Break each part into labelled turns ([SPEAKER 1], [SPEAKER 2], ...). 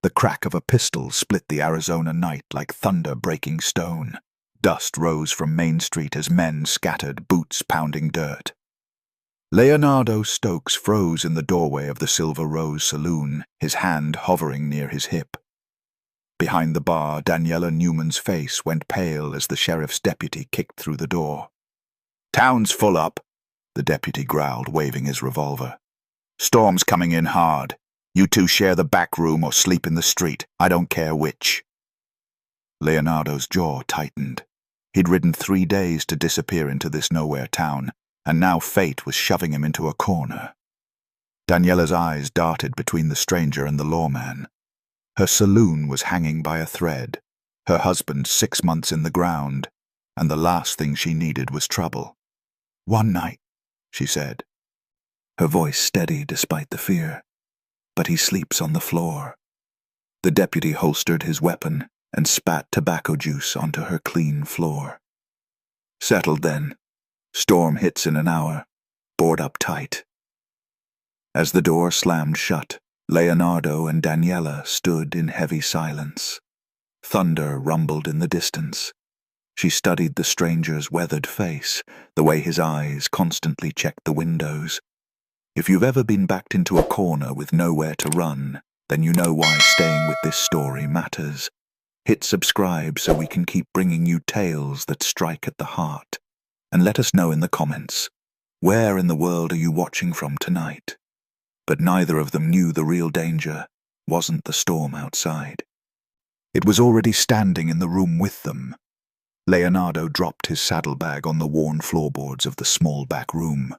[SPEAKER 1] The crack of a pistol split the Arizona night like thunder breaking stone. Dust rose from Main Street as men scattered, boots pounding dirt. Leonardo Stokes froze in the doorway of the Silver Rose Saloon, his hand hovering near his hip. Behind the bar, Daniela Newman's face went pale as the sheriff's deputy kicked through the door. "Town's full up," the deputy growled, waving his revolver. "Storm's coming in hard. You two share the back room or sleep in the street. I don't care which." Leonardo's jaw tightened. He'd ridden 3 days to disappear into this nowhere town, and now fate was shoving him into a corner. Daniela's eyes darted between the stranger and the lawman. Her saloon was hanging by a thread, her husband 6 months in the ground, and the last thing she needed was trouble. "One night," she said, her voice steady despite the fear. "But he sleeps on the floor." The deputy holstered his weapon and spat tobacco juice onto her clean floor. "Settled then. Storm hits in an hour. Board up tight." As the door slammed shut, Leonardo and Daniela stood in heavy silence. Thunder rumbled in the distance. She studied the stranger's weathered face, the way his eyes constantly checked the windows. If you've ever been backed into a corner with nowhere to run, then you know why staying with this story matters. Hit subscribe so we can keep bringing you tales that strike at the heart. And let us know in the comments, where in the world are you watching from tonight? But neither of them knew the real danger wasn't the storm outside. It was already standing in the room with them. Leonardo dropped his saddlebag on the worn floorboards of the small back room.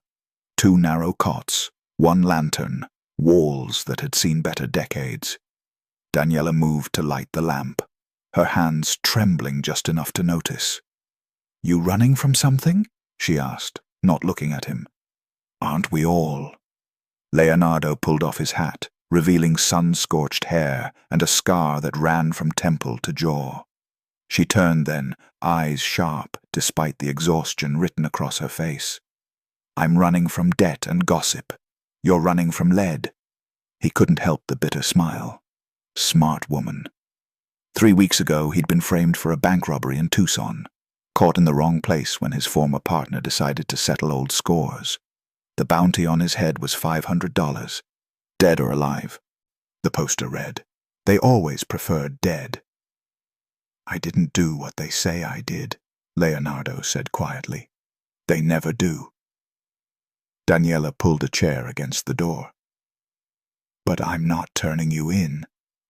[SPEAKER 1] 2 narrow cots, 1 lantern, walls that had seen better decades. Daniela moved to light the lamp, her hands trembling just enough to notice. "You running from something?" she asked, not looking at him. "Aren't we all?" Leonardo pulled off his hat, revealing sun-scorched hair and a scar that ran from temple to jaw. She turned then, eyes sharp despite the exhaustion written across her face. "I'm running from debt and gossip. You're running from lead." He couldn't help the bitter smile. Smart woman. 3 weeks ago he'd been framed for a bank robbery in Tucson, caught in the wrong place when his former partner decided to settle old scores. The bounty on his head was $500, dead or alive. The poster read, "They always preferred dead." "I didn't do what they say I did," Leonardo said quietly. "They never do." Daniela pulled a chair against the door. "But I'm not turning you in.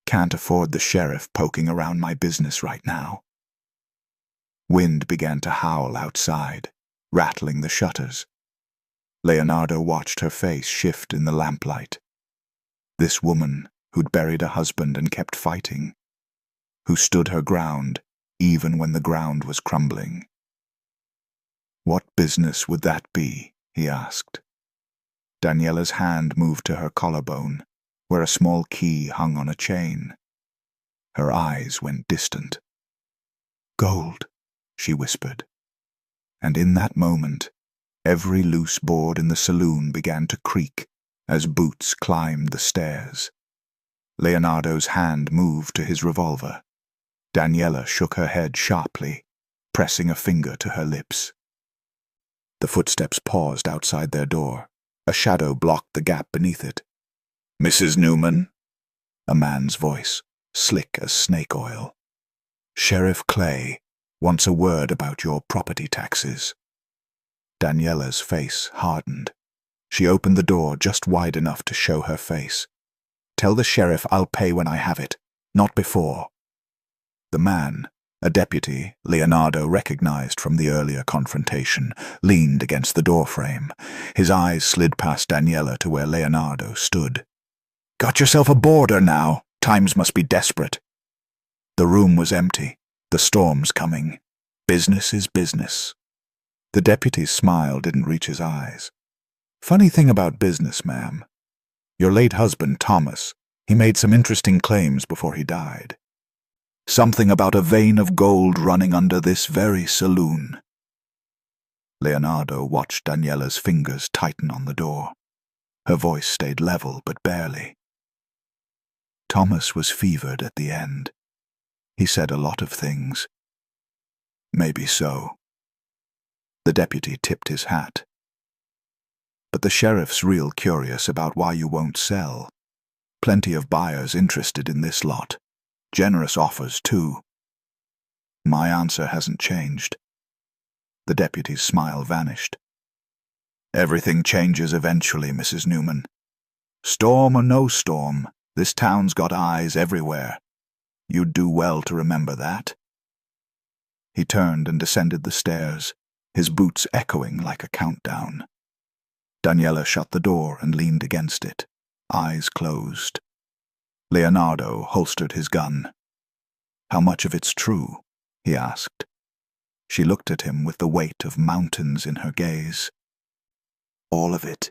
[SPEAKER 1] Can't afford the sheriff poking around my business right now." Wind began to howl outside, rattling the shutters. Leonardo watched her face shift in the lamplight. This woman who'd buried a husband and kept fighting, who stood her ground even when the ground was crumbling. What business would that be? He asked. Daniela's hand moved to her collarbone, where a small key hung on a chain. Her eyes went distant. "Gold," she whispered. And in that moment, every loose board in the saloon began to creak as boots climbed the stairs. Leonardo's hand moved to his revolver. Daniela shook her head sharply, pressing a finger to her lips. The footsteps paused outside their door. A shadow blocked the gap beneath it. "Mrs. Newman?" A man's voice, slick as snake oil. "Sheriff Clay wants a word about your property taxes." Daniela's face hardened. She opened the door just wide enough to show her face. "Tell the sheriff I'll pay when I have it, not before." The man, a deputy Leonardo recognized from the earlier confrontation, leaned against the doorframe. His eyes slid past Daniela to where Leonardo stood. "Got yourself a boarder now. Times must be desperate." The room was empty. The storm's coming. Business is business. The deputy's smile didn't reach his eyes. "Funny thing about business, ma'am. Your late husband, Thomas, he made some interesting claims before he died. Something about a vein of gold running under this very saloon." Leonardo watched Daniela's fingers tighten on the door. Her voice stayed level, but barely. Thomas was fevered at the end. He said a lot of things. Maybe so. The deputy tipped his hat. But the sheriff's real curious about why you won't sell. Plenty of buyers interested in this lot. Generous offers, too. My answer hasn't changed. The deputy's smile vanished. Everything changes eventually, Mrs. Newman. Storm or no storm, this town's got eyes everywhere. You'd do well to remember that. He turned and descended the stairs, his boots echoing like a countdown. Daniela shut the door and leaned against it, eyes closed. Leonardo holstered his gun. How much of it's true? He asked. She looked at him with the weight of mountains in her gaze. All of it.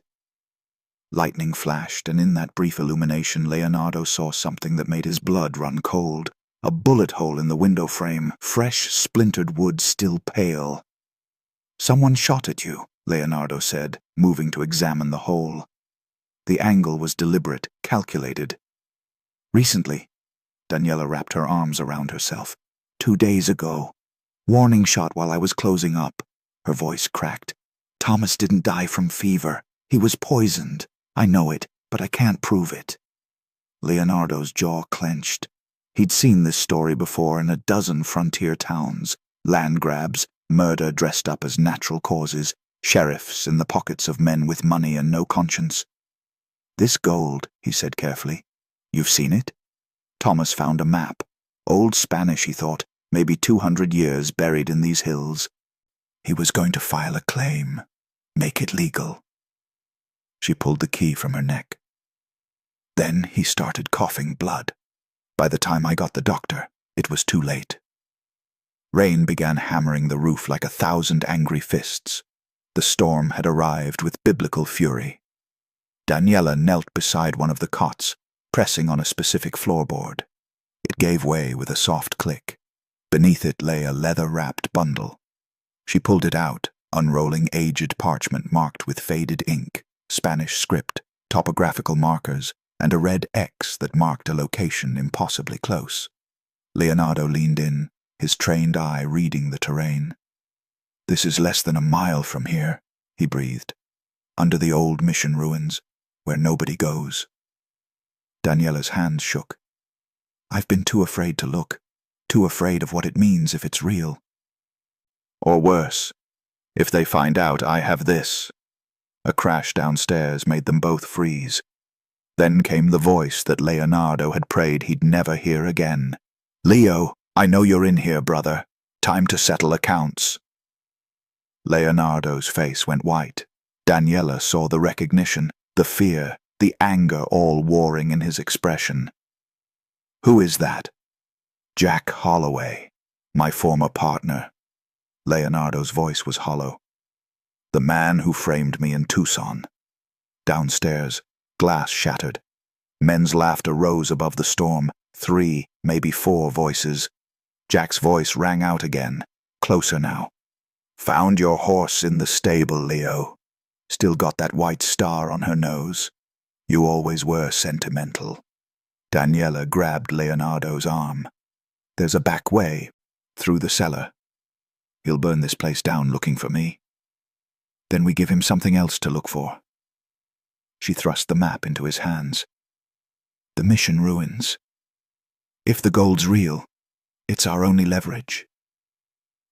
[SPEAKER 1] Lightning flashed, and in that brief illumination Leonardo saw something that made his blood run cold. A bullet hole in the window frame, fresh splintered wood still pale. Someone shot at you, Leonardo said, moving to examine the hole. The angle was deliberate, calculated. Recently, Daniela wrapped her arms around herself. 2 days ago. Warning shot while I was closing up. Her voice cracked. Thomas didn't die from fever. He was poisoned. I know it, but I can't prove it. Leonardo's jaw clenched. He'd seen this story before in a dozen frontier towns. Land grabs, murder dressed up as natural causes, sheriffs in the pockets of men with money and no conscience. This gold, he said carefully. You've seen it? Thomas found a map. Old Spanish, he thought, maybe 200 years buried in these hills. He was going to file a claim, make it legal. She pulled the key from her neck. Then he started coughing blood. By the time I got the doctor, it was too late. Rain began hammering the roof like 1,000 angry fists. The storm had arrived with biblical fury. Daniela knelt beside one of the cots, pressing on a specific floorboard. It gave way with a soft click. Beneath it lay a leather-wrapped bundle. She pulled it out, unrolling aged parchment marked with faded ink, Spanish script, topographical markers, and a red X that marked a location impossibly close. Leonardo leaned in, his trained eye reading the terrain. This is less than a mile from here, he breathed, under the old mission ruins, where nobody goes. Daniela's hands shook. I've been too afraid to look, too afraid of what it means if it's real. Or worse, if they find out I have this. A crash downstairs made them both freeze. Then came the voice that Leonardo had prayed he'd never hear again. Leo, I know you're in here, brother. Time to settle accounts. Leonardo's face went white. Daniela saw the recognition, the fear, the anger all warring in his expression. Who is that? Jack Holloway, my former partner. Leonardo's voice was hollow. The man who framed me in Tucson. Downstairs, glass shattered. Men's laughter rose above the storm. 3, maybe 4 voices. Jack's voice rang out again, closer now. Found your horse in the stable, Leo. Still got that white star on her nose. You always were sentimental. Daniela grabbed Leonardo's arm. There's a back way, through the cellar. He'll burn this place down looking for me. Then we give him something else to look for. She thrust the map into his hands. The mission ruins. If the gold's real, it's our only leverage.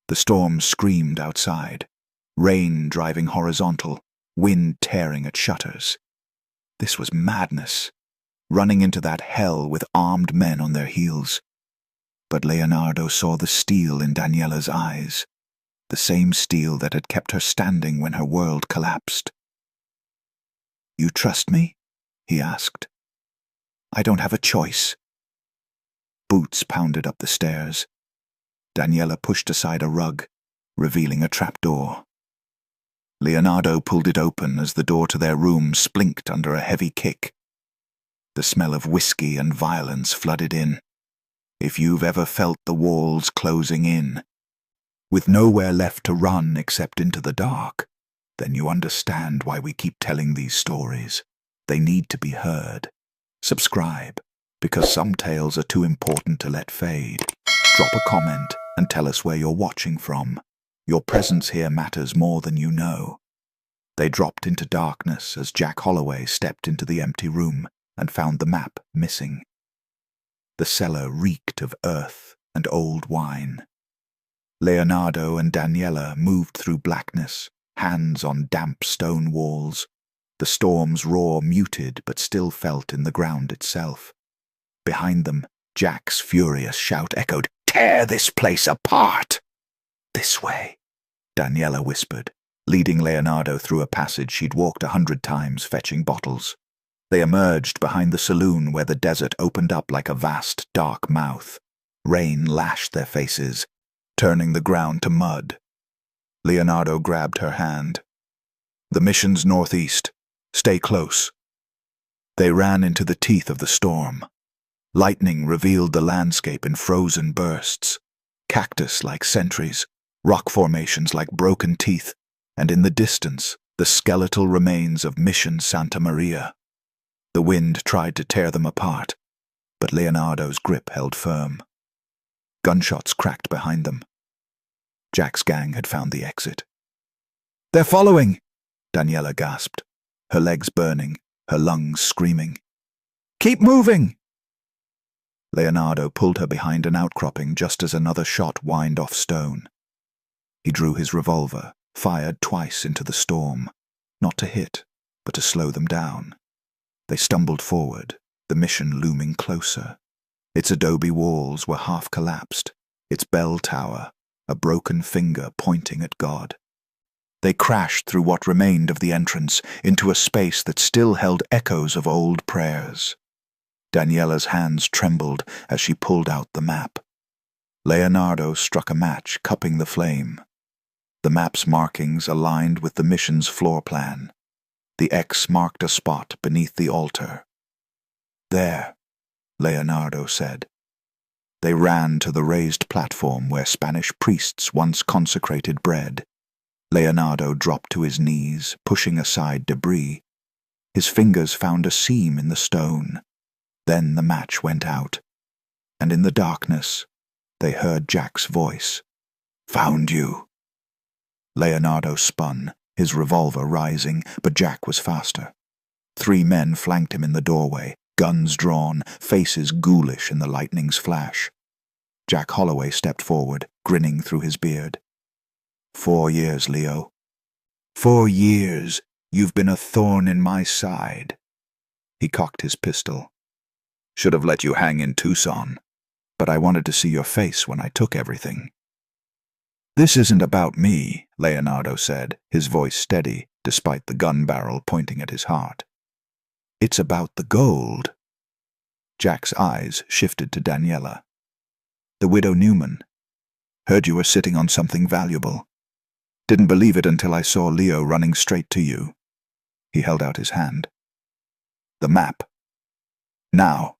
[SPEAKER 1] The storm screamed outside, rain driving horizontal, wind tearing at shutters. This was madness, running into that hell with armed men on their heels. But Leonardo saw the steel in Daniela's eyes, the same steel that had kept her standing when her world collapsed. You trust me? He asked. I don't have a choice. Boots pounded up the stairs. Daniela pushed aside a rug, revealing a trapdoor. Leonardo pulled it open as the door to their room splinked under a heavy kick. The smell of whiskey and violence flooded in. If you've ever felt the walls closing in, with nowhere left to run except into the dark, then you understand why we keep telling these stories. They need to be heard. Subscribe. because some tales are too important to let fade. Drop a comment and tell us where you're watching from. Your presence here matters more than you know. They dropped into darkness as Jack Holloway stepped into the empty room and found the map missing. The cellar reeked of earth and old wine. Leonardo and Daniela moved through blackness, hands on damp stone walls. The storm's roar muted but still felt in the ground itself. Behind them, Jack's furious shout echoed, "Tear this place apart!" "This way," Daniela whispered, leading Leonardo through a passage she'd walked 100 times fetching bottles. They emerged behind the saloon where the desert opened up like a vast, dark mouth. Rain lashed their faces, turning the ground to mud. Leonardo grabbed her hand. "The mission's northeast. Stay close." They ran into the teeth of the storm. Lightning revealed the landscape in frozen bursts. Cactus like sentries, rock formations like broken teeth, and in the distance, the skeletal remains of Mission Santa Maria. The wind tried to tear them apart, but Leonardo's grip held firm. Gunshots cracked behind them. Jack's gang had found the exit. "They're following!" Daniela gasped, her legs burning, her lungs screaming. "Keep moving!" Leonardo pulled her behind an outcropping just as another shot whined off stone. He drew his revolver, fired twice into the storm, not to hit, but to slow them down. They stumbled forward, the mission looming closer. Its adobe walls were half collapsed, its bell tower, a broken finger pointing at God. They crashed through what remained of the entrance into a space that still held echoes of old prayers. Daniela's hands trembled as she pulled out the map. Leonardo struck a match, cupping the flame. The map's markings aligned with the mission's floor plan. The X marked a spot beneath the altar. "There," Leonardo said. They ran to the raised platform where Spanish priests once consecrated bread. Leonardo dropped to his knees, pushing aside debris. His fingers found a seam in the stone. Then the match went out, and in the darkness, they heard Jack's voice. "Found you." Leonardo spun, his revolver rising, but Jack was faster. 3 men flanked him in the doorway, guns drawn, faces ghoulish in the lightning's flash. Jack Holloway stepped forward, grinning through his beard. 4 years, Leo. 4 years you've been a thorn in my side." He cocked his pistol. "Should have let you hang in Tucson, but I wanted to see your face when I took everything." "This isn't about me," Leonardo said, his voice steady, despite the gun barrel pointing at his heart. "It's about the gold." Jack's eyes shifted to Daniela. "The widow Newman. Heard you were sitting on something valuable. Didn't believe it until I saw Leo running straight to you." He held out his hand. "The map. Now."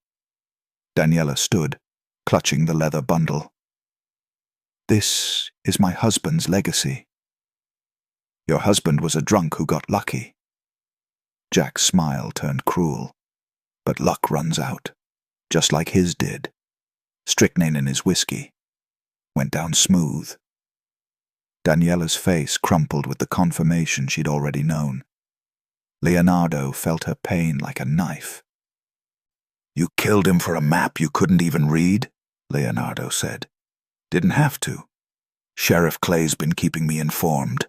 [SPEAKER 1] Daniela stood, clutching the leather bundle. "This is my husband's legacy." "Your husband was a drunk who got lucky." Jack's smile turned cruel. "But luck runs out, just like his did. Strychnine in his whiskey. Went down smooth." Daniela's face crumpled with the confirmation she'd already known. Leonardo felt her pain like a knife. "You killed him for a map you couldn't even read?" Leonardo said. "Didn't have to. Sheriff Clay's been keeping me informed."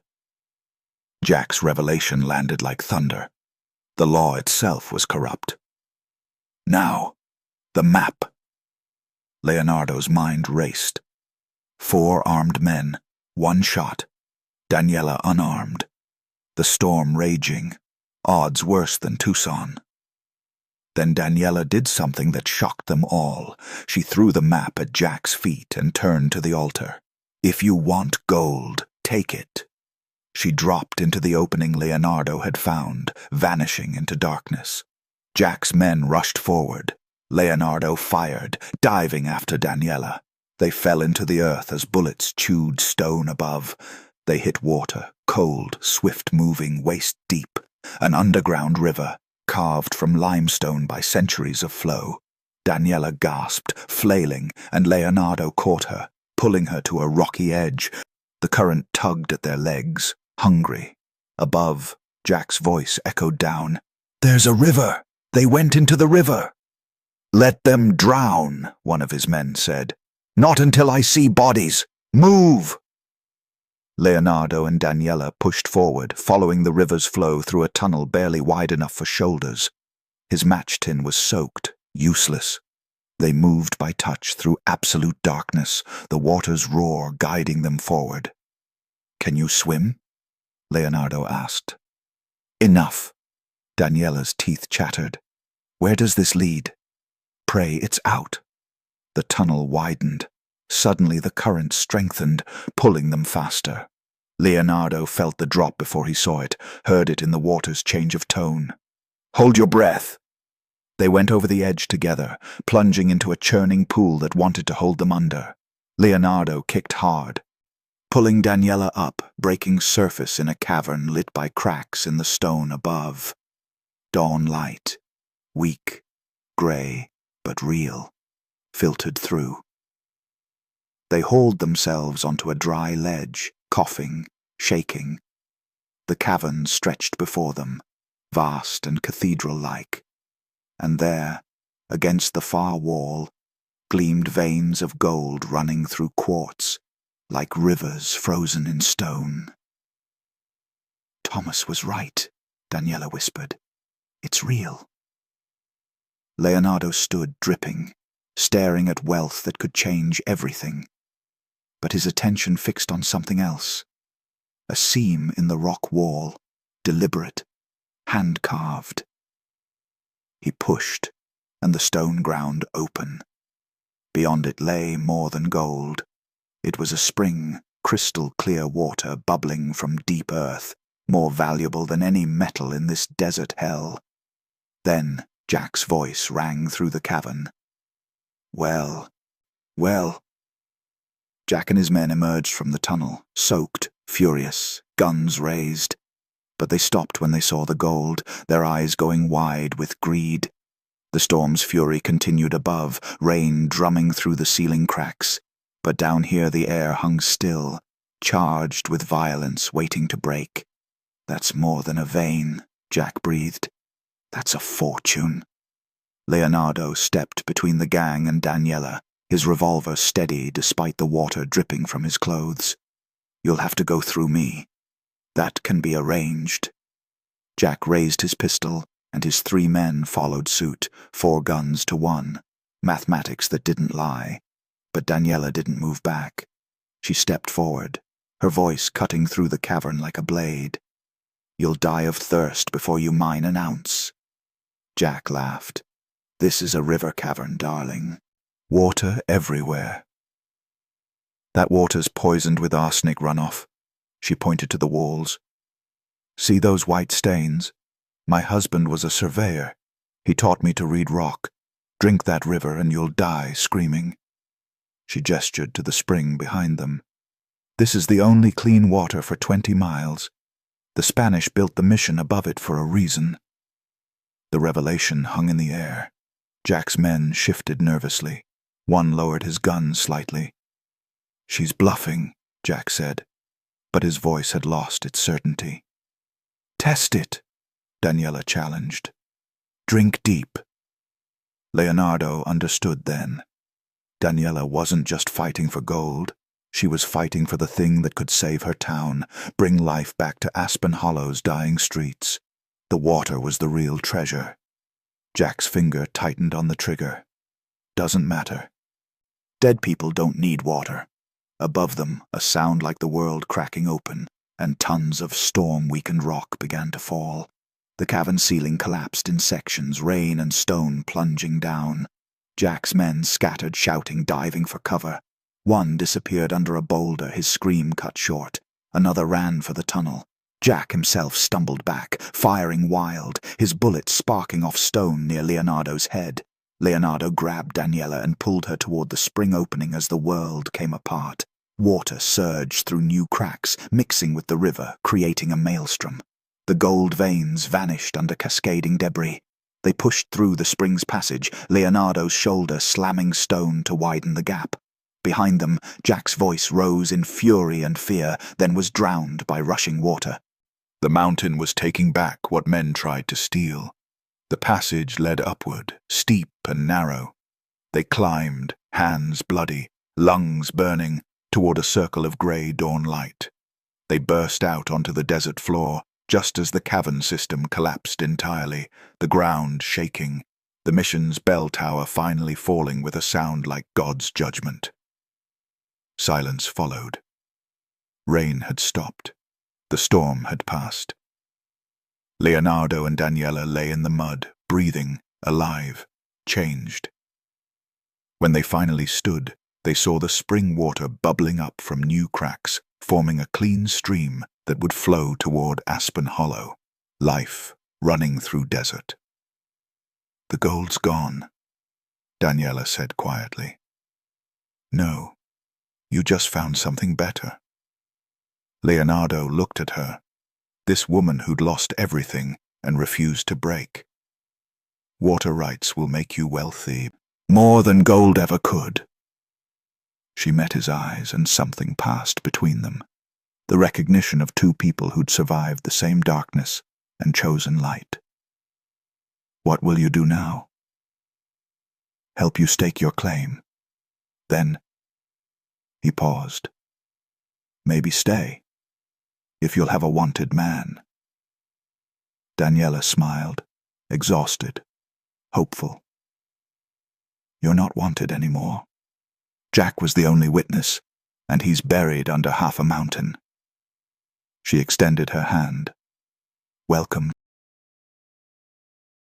[SPEAKER 1] Jack's revelation landed like thunder. The law itself was corrupt. "Now, the map." Leonardo's mind raced. 4 armed men, 1 shot. Daniela unarmed. The storm raging. Odds worse than Tucson. Then Daniela did something that shocked them all. She threw the map at Jack's feet and turned to the altar. "If you want gold, take it." She dropped into the opening Leonardo had found, vanishing into darkness. Jack's men rushed forward. Leonardo fired, diving after Daniela. They fell into the earth as bullets chewed stone above. They hit water, cold, swift-moving, waist-deep, an underground river, carved from limestone by centuries of flow. Daniela gasped, flailing, and Leonardo caught her, pulling her to a rocky edge. The current tugged at their legs, hungry. Above, Jack's voice echoed down. "There's a river! They went into the river!" "Let them drown," one of his men said. "Not until I see bodies! Move!" Leonardo and Daniela pushed forward, following the river's flow through a tunnel barely wide enough for shoulders. His match tin was soaked, useless. They moved by touch through absolute darkness, the water's roar guiding them forward. "Can you swim?" Leonardo asked. "Enough." Daniela's teeth chattered. "Where does this lead?" "Pray it's out." The tunnel widened. Suddenly the current strengthened, pulling them faster. Leonardo felt the drop before he saw it, heard it in the water's change of tone. "Hold your breath." They went over the edge together, plunging into a churning pool that wanted to hold them under. Leonardo kicked hard, pulling Daniela up, breaking surface in a cavern lit by cracks in the stone above. Dawn light, weak, grey, but real, filtered through. They hauled themselves onto a dry ledge, coughing, shaking. The cavern stretched before them, vast and cathedral-like. And there, against the far wall, gleamed veins of gold running through quartz, like rivers frozen in stone. "Thomas was right," Daniela whispered. "It's real." Leonardo stood dripping, staring at wealth that could change everything. But his attention fixed on something else. A seam in the rock wall, deliberate, hand-carved. He pushed, and the stone ground open. Beyond it lay more than gold. It was a spring, crystal-clear water bubbling from deep earth, more valuable than any metal in this desert hell. Then Jack's voice rang through the cavern. "Well, well." Jack and his men emerged from the tunnel, soaked, furious, guns raised. But they stopped when they saw the gold, their eyes going wide with greed. The storm's fury continued above, rain drumming through the ceiling cracks. But down here the air hung still, charged with violence waiting to break. "That's more than a vein," Jack breathed. "That's a fortune." Leonardo stepped between the gang and Daniela, his revolver steady despite the water dripping from his clothes. "You'll have to go through me. That can be arranged." Jack raised his pistol, and his 3 men followed suit, 4 guns to 1. Mathematics that didn't lie. But Daniela didn't move back. She stepped forward, her voice cutting through the cavern like a blade. "You'll die of thirst before you mine an ounce." Jack laughed. "This is a river cavern, darling. Water everywhere." "That water's poisoned with arsenic runoff." She pointed to the walls. "See those white stains? My husband was a surveyor. He taught me to read rock. Drink that river and you'll die screaming." She gestured to the spring behind them. "This is the only clean water for 20 miles. The Spanish built the mission above it for a reason." The revelation hung in the air. Jack's men shifted nervously. One lowered his gun slightly. "She's bluffing," Jack said, but his voice had lost its certainty. "Test it," Daniela challenged. "Drink deep." Leonardo understood then. Daniela wasn't just fighting for gold. She was fighting for the thing that could save her town, bring life back to Aspen Hollow's dying streets. The water was the real treasure. Jack's finger tightened on the trigger. "Doesn't matter. Dead people don't need water." Above them, a sound like the world cracking open, and tons of storm-weakened rock began to fall. The cavern ceiling collapsed in sections, rain and stone plunging down. Jack's men scattered, shouting, diving for cover. One disappeared under a boulder, his scream cut short. Another ran for the tunnel. Jack himself stumbled back, firing wild, his bullet sparking off stone near Leonardo's head. Leonardo grabbed Daniela and pulled her toward the spring opening as the world came apart. Water surged through new cracks, mixing with the river, creating a maelstrom. The gold veins vanished under cascading debris. They pushed through the spring's passage, Leonardo's shoulder slamming stone to widen the gap. Behind them, Jack's voice rose in fury and fear, then was drowned by rushing water. The mountain was taking back what men tried to steal. The passage led upward, steep and narrow. They climbed, hands bloody, lungs burning, toward a circle of grey dawn light. They burst out onto the desert floor, just as the cavern system collapsed entirely, the ground shaking, the mission's bell tower finally falling with a sound like God's judgment. Silence followed. Rain had stopped. The storm had passed. Leonardo and Daniela lay in the mud, breathing, alive, changed. When they finally stood, they saw the spring water bubbling up from new cracks, forming a clean stream that would flow toward Aspen Hollow, life running through desert. "The gold's gone," Daniela said quietly. "No, you just found something better." Leonardo looked at her, this woman who'd lost everything and refused to break. "Water rights will make you wealthy, more than gold ever could." She met his eyes and something passed between them, the recognition of two people who'd survived the same darkness and chosen light. "What will you do now?" "Help you stake your claim. Then—" He paused. "Maybe stay, if you'll have a wanted man." Daniela smiled, exhausted, hopeful. "You're not wanted anymore. Jack was the only witness, and he's buried under half a mountain." She extended her hand. "Welcome